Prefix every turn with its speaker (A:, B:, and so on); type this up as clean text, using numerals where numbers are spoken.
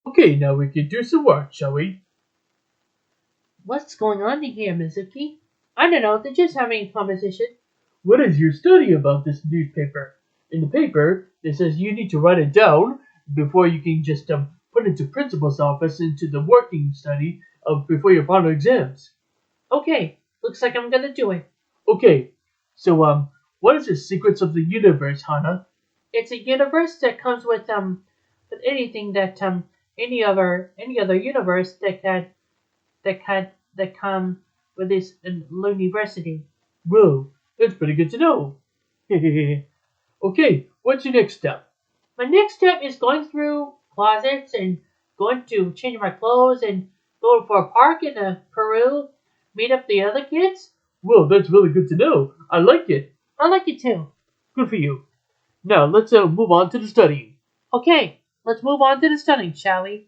A: Okay, now we can do some work, shall we?
B: What's going on here, Mizuki? I don't know, they're just having a conversation.
A: What is your study about this newspaper? In the paper, it says you need to write it down before you can just put it to principal's office into the working study of before your final exams.
B: Okay, looks like I'm gonna do it.
A: Okay, so what is the secrets of the universe, Hana?
B: It's a universe that comes with anything that any other universe that come with this university.
A: Whoa, that's pretty good to know. Okay, what's your next step?
B: My next step is going through closets and going to change my clothes and going for a park in Peru, meet up the other kids.
A: Whoa, that's really good to know. I like it.
B: I like it too.
A: Good for you. Now let's move on to the studying.
B: Okay, let's move on to the studying, shall we?